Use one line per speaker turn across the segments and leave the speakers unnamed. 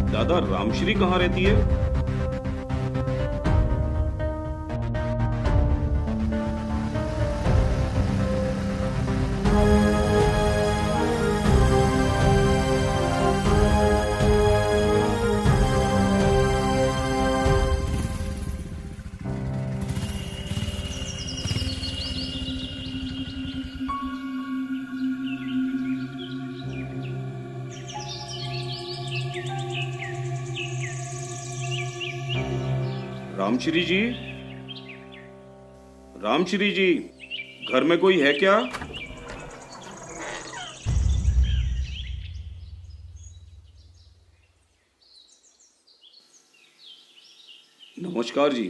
दादा, रामश्री कहाँ रहती है? रामश्री जी, रामश्री जी, घर में कोई है क्या? नमस्कार जी,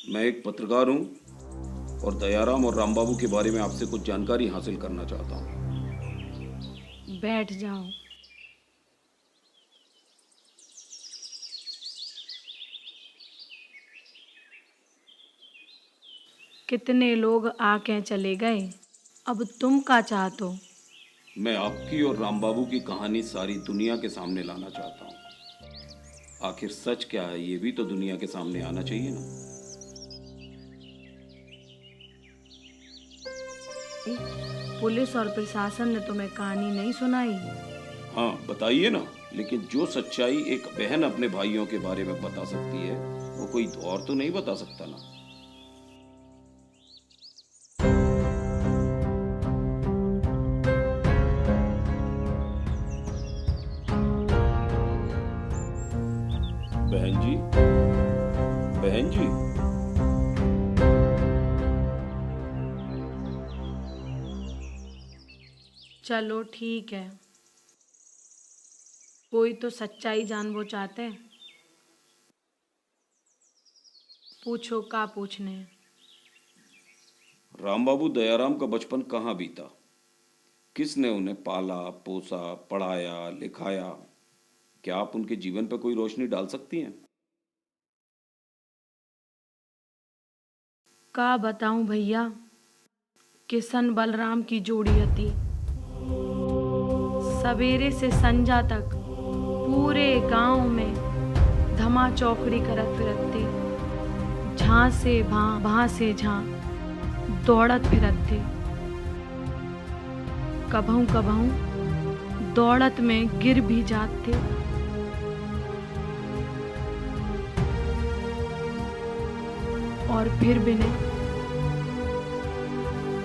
मैं एक पत्रकार हूं और दयाराम और रामबाबू के बारे में आपसे कुछ जानकारी हासिल करना चाहता हूं।
बैठ जाओ। कितने लोग आके चले गए, अब तुम का चाहते हो?
मैं आपकी और रामबाबू की कहानी सारी दुनिया के सामने लाना चाहता हूं। आखिर सच क्या है, ये भी तो दुनिया के सामने आना चाहिए ना।
पुलिस और प्रशासन ने तुम्हें कहानी नहीं सुनाई?
हाँ, बताइए ना, लेकिन जो सच्चाई एक बहन अपने भाइयों के बारे में बता सकती है, वो कोई और तो नहीं बता सकता ना। बहन जी, बहन जी,
चलो ठीक है, कोई तो सच्चाई जानना चाहते हैं, पूछो का पूछने।
रामबाबू दयाराम का बचपन कहाँ बीता? किसने उन्हें पाला, पोसा, पढ़ाया, लिखाया? क्या आप उनके जीवन पर कोई रोशनी डाल सकती हैं?
का बताऊं भैया, किशन बलराम की जोड़ी थी। सवेरे से संजा तक पूरे गांव में धमा चौकड़ी करत फिरते, झां से भां से झां दौड़त फिरते। कभऊ कभऊ दौड़त में गिर भी जाते। और फिर बिने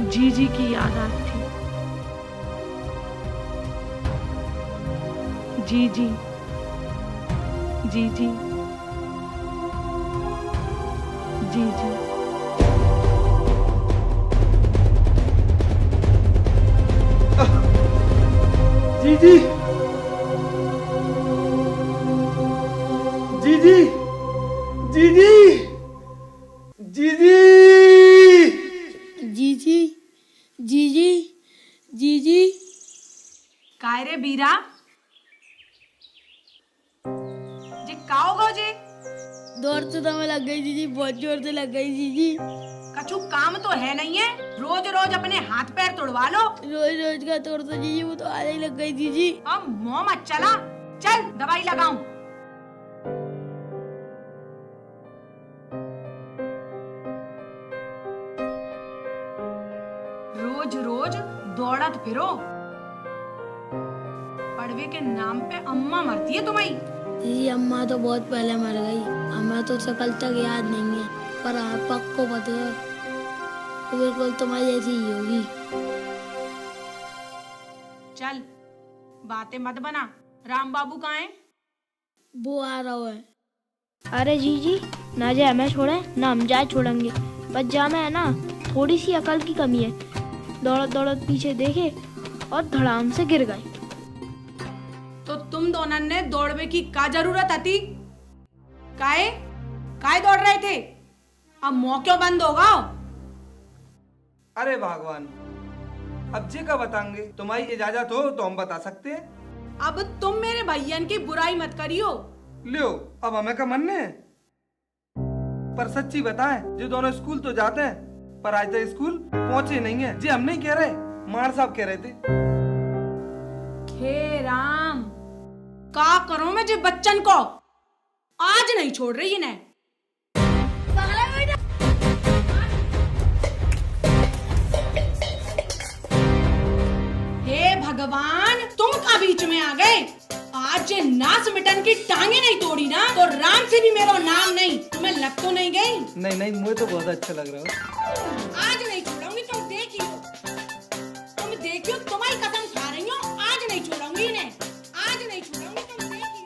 जीजी की याद आती। जीजी, जीजी, जीजी।
जीजी, जीजी, जीजी, जीजी,
जीजी, जीजी, जीजी।
काय रे बीरा, जी का होगा जी?
दौड़ तो दमे लग गई जीजी, बहुत जोर से लग गई जीजी।
कछु काम तो है नहीं है, रोज रोज अपने हाथ पैर तोड़वा लो।
रोज रोज का तोड़ तो जीजी, वो तो आज ही लग गई जीजी।
अब मुंह मत चला, चल दवाई लगाऊं। रोज रोज दौड़त फिरो। लाडवे के नाम पे अम्मा मरती है तुम्हारी।
दीदी अम्मा तो बहुत पहले मर गई, हमें तो शकल तक याद नहीं है, पर हाँ पक्को पता है तो बिल्कुल तुम्हारी जैसी ही होगी।
चल बातें मत बना। राम बाबू कहाँ है?
वो आ रहा है।
अरे जीजी, ना जाए हमें छोड़े ना हम जाए छोड़ेंगे, बस जा में है ना थोड़ी सी अकल की कमी है। दौड़त दौड़त पीछे देखे और धड़ाम से गिर गए।
तो तुम दोनों ने दौड़ने की क्या जरूरत आती? काहे काहे दौड़ रहे थे? अब मुंह क्यों बंद होगा?
अरे भगवान, अब जी का बताएंगे, तुम्हारी इजाजत हो तो हम बता सकते हैं।
अब तुम मेरे भैयन की बुराई मत करियो।
लियो, अब हमें का मन है, पर सच्ची बताएं, जो दोनों स्कूल तो जाते हैं पर आज तक स्कूल पहुंचे नहीं है। जी हम नहीं कह रहे, मार साहब कह रहे थे।
हे राम, का करो मैं जे बच्चन को? आज नहीं छोड़ रही इन्हें। हे भगवान, तुम का बीच में आ गए? आज जे नाच मिटन की टांगे नहीं तोड़ी ना तो राम से भी मेरा नाम नहीं। तुम्हें लग तो नहीं गई?
नहीं नहीं, मुझे तो बहुत अच्छा लग रहा है।
आज नहीं छोड़ूंगी, तुम देखियो, तुम देखियो, तुम्हारी कसम खा रही हो, आज नहीं छोड़ूंगी इन्हें, आज नहीं छोड़ूंगी, तुम देखियो।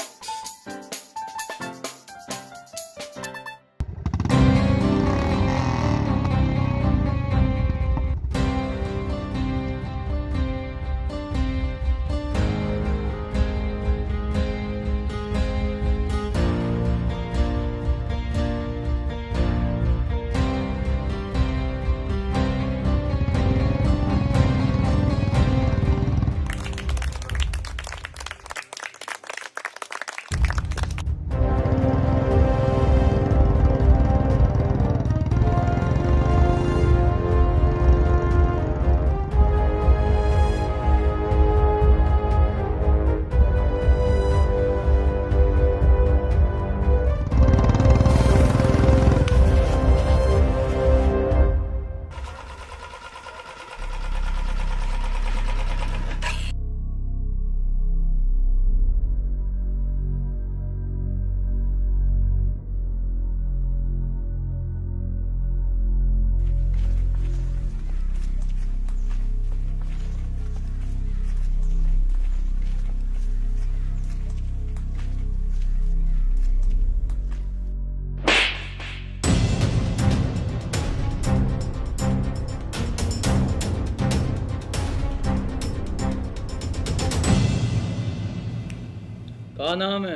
क्या नाम है?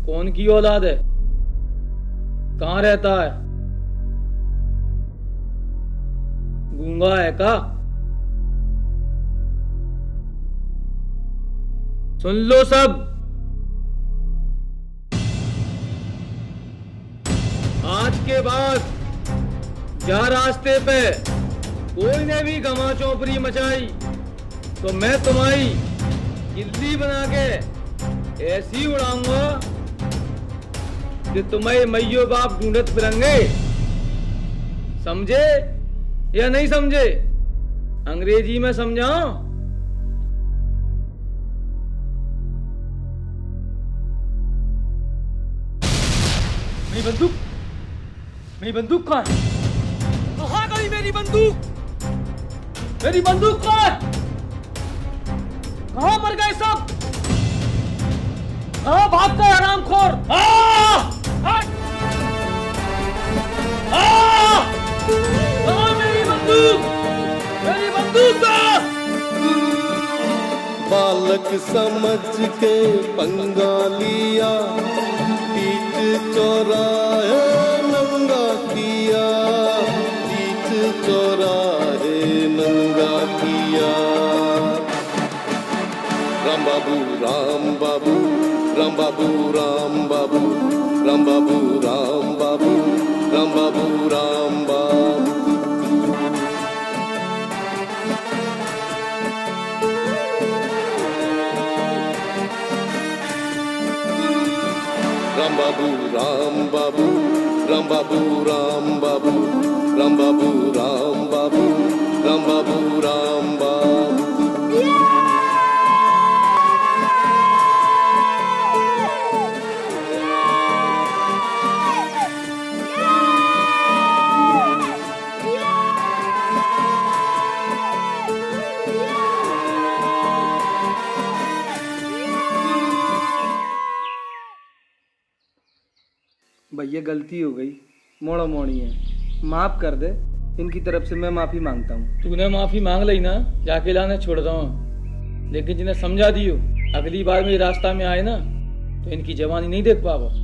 कौन की औलाद है? कहाँ रहता है? गूंगा है का? सुन लो सब, आज के बाद जा रास्ते पे कोई ने भी गमा चौपड़ी मचाई तो मैं तुम्हारी गिल्ली बना के ऐसी उड़ाऊंगा कि तुम्हारे मैयो बाप ढूंढत फिरेंगे। समझे या नहीं समझे? अंग्रेजी में समझाऊं?
मेरी बंदूक, मेरी बंदूक कहाँ है? कहाँ गई मेरी बंदूक? मेरी बंदूक कहाँ है? कहाँ मर गए सब? कहाँ भाग गए हरामखोर? कहाँ मेरी बंदूक? मेरी बंदूक कहाँ?
बालक समझ के पंगा लिया, पीठ चौराहे नंगा किया, पीठ चौराहे नंगा किया। राम बाबू राम बाबू, राम बाबू राम बाबू, राम बाबू राम बाबू, राम बाबू राम बाबू। राम बाबू राम बाबू, राम बाबू राम बाबू, राम बाबू राम बाबू, राम बाबू राम बाबू।
भैया गलती हो गई, मोड़ा मोड़ी है, माफ कर दे। इनकी तरफ से मैं माफी मांगता हूँ।
तूने माफी मांग ली ना, जाके लाने छोड़ रहा हूँ, लेकिन जिन्हें समझा दियो अगली बार मेरे रास्ता में आए ना तो इनकी जवानी नहीं देख पावा।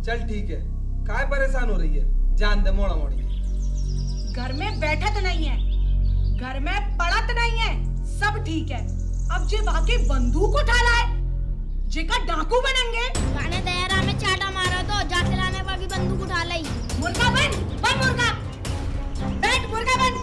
चल ठीक है, काय परेशान हो रही है, जान दे मोड़ा मोड़ी।
घर में बैठत नहीं है, घर में पड़त नहीं है, सब ठीक है। अब जे बाकी बंदूक उठा लाए, जेका डाकू बनेंगे।
गाने दयारा में चाटा मारा तो जाके लाने बाकी बंदूक उठा लाई।
मुर्गा बन, बन मुर्गा, बैठ मुर्गा बन।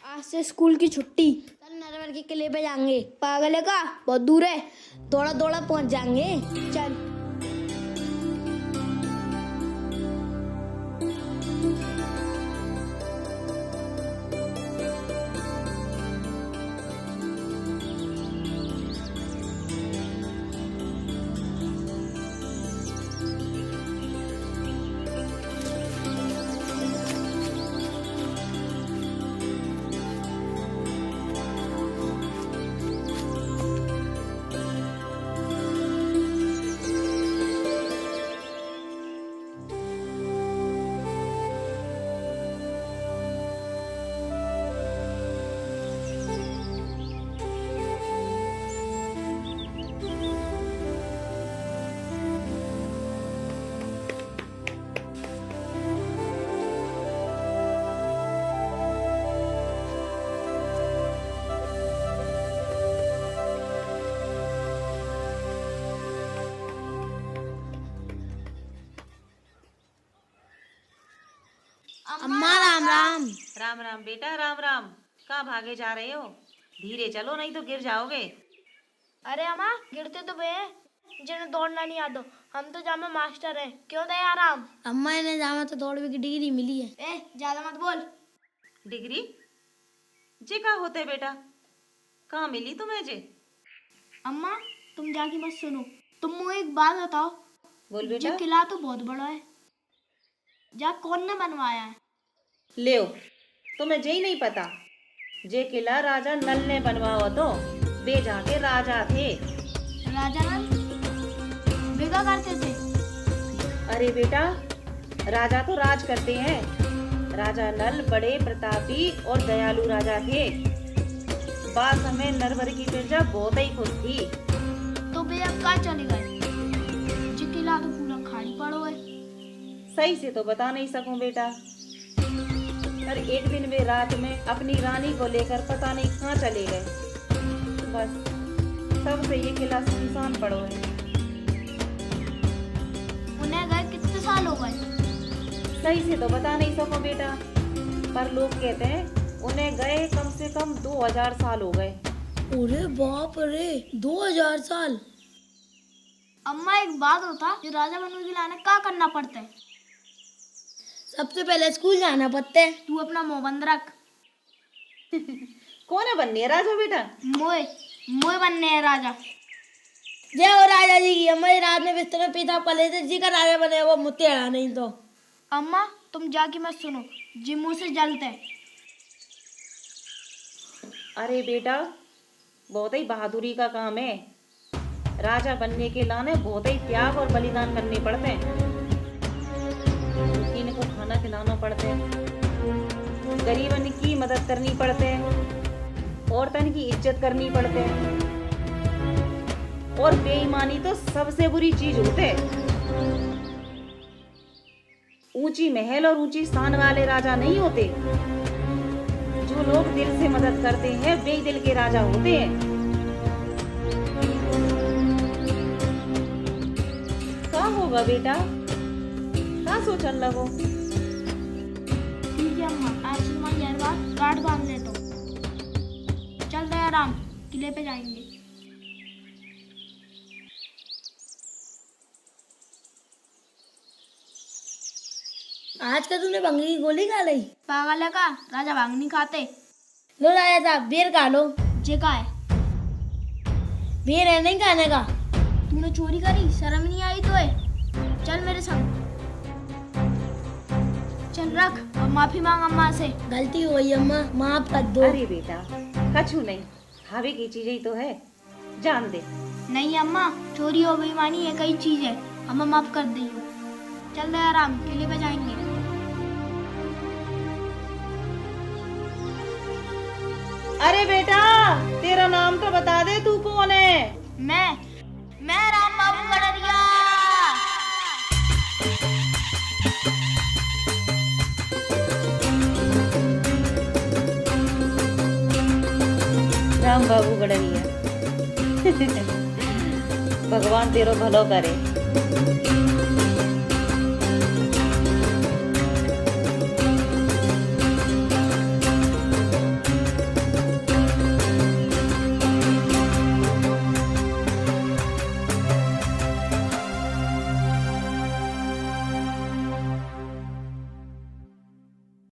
आज से स्कूल की छुट्टी, कल नरवर के किले पे जाएंगे। पागल है का, बहुत दूर है, दौड़ा दौड़ा पहुंच जाएंगे। चल। अम्मा राम राम।
राम राम बेटा, राम राम। कहाँ भागे जा रहे हो? धीरे चलो नहीं तो गिर जाओगे।
अरे अम्मा, गिरते तो वे हैं जिन्हें दौड़ना नहीं आता। हम तो जामा मास्टर हैं, क्यों दयाराम?
अम्मा इन्हें जामा तो दौड़ की डिग्री मिली है।
ए ज्यादा मत बोल।
डिग्री जे का होते बेटा? कहाँ मिली तुम्हें जे?
अम्मा तुम जाके मत सुनो, तुम मुझे एक बात बताओ।
बोल बेटा।
ये किला तो बहुत बड़ा है, जा कौन ने बनवाया है?
ले तुम्हें जे ही नहीं पता? जे किला राजा नल ने बनवाया तो वे जाके राजा थे।
राजा नल बेगा करते थे?
अरे बेटा, राजा तो राज करते हैं। राजा नल बड़े प्रतापी और दयालु राजा थे। बाद समय नरवर की प्रजा बहुत ही खुश थी।
तो वे अब कहाँ चले गए? जो किला तो पूरा खाली पड़ो है।
सही से तो बता नहीं सकूं बेटा, पर एक दिन वे रात में अपनी रानी को लेकर पता नहीं कहाँ चले गए। बस तब से ये किला सुनसान पड़ो है।
उन्हें गए कितने साल हो गए?
सही से तो बता नहीं सकूं बेटा, पर लोग कहते हैं उन्हें गए कम से कम 2000 साल हो गए।
अरे बाप रे, 2000 साल।
अम्मा एक बात होता, जो राजा बनने के लिए क्या करना पड़ता है?
सबसे पहले स्कूल जाना पड़ते।
तू अपना मुंह बंद रख।
कौन है बननी है राजा बेटा?
मोए मोए बनने है राजा।
जय हो राजा जी की। हमारी रात में बिस्तर में पेशाब कर लेते जी का राजा बने, वो मुझसे अड़ा नहीं तो।
अम्मा तुम जाके मत सुनो, जी मुंह से जलते हैं।
अरे बेटा, बहुत ही बहादुरी का काम है। राजा बनने के लाने बहुत ही त्याग और बलिदान करने पड़ते हैं। इनको खाना खिलाना पड़ते हैं, गरीबन की मदद करनी पड़ते हैं, औरतन की इज्जत करनी पड़ते हैं। और बेईमानी तो सबसे बुरी चीज होते है। ऊंची महल और ऊंची स्थान वाले राजा नहीं होते। जो लोग दिल से मदद करते हैं वे दिल के राजा होते हैं। क्या होगा बेटा? क्या सोचने लगो?
ठीक है अम्मा, आज से तुम्हारी हर बात गार्ड बांध ले तो। चल रहे आराम, किले पे जाएंगे।
आज का तूने भंगी की गोली खा ली?
पागल है का? राजा भांग नहीं खाते।
लो राजा साहब, बेर खा लो।
जे का है?
बेर है नहीं खाने का।
तूने चोरी करी, शर्म नहीं आई तो है? चल मेरे संग। चल रख और माफी मांग अम्मा से।
गलती हो गई अम्मा, माफ कर दो।
अरे बेटा, कछु नहीं, हवे की चीज ही तो है, जान दे।
नहीं अम्मा, चोरी हो गई मानी है, कई चीज है, अम्मा माफ कर दी हो। चल रहे आराम, किले पे जाएंगे।
अरे बेटा, तेरा नाम तो बता दे, तू कौन है?
मैं राम बाबू गडरिया।
राम बाबू गडरिया। भगवान तेरो भलो करे।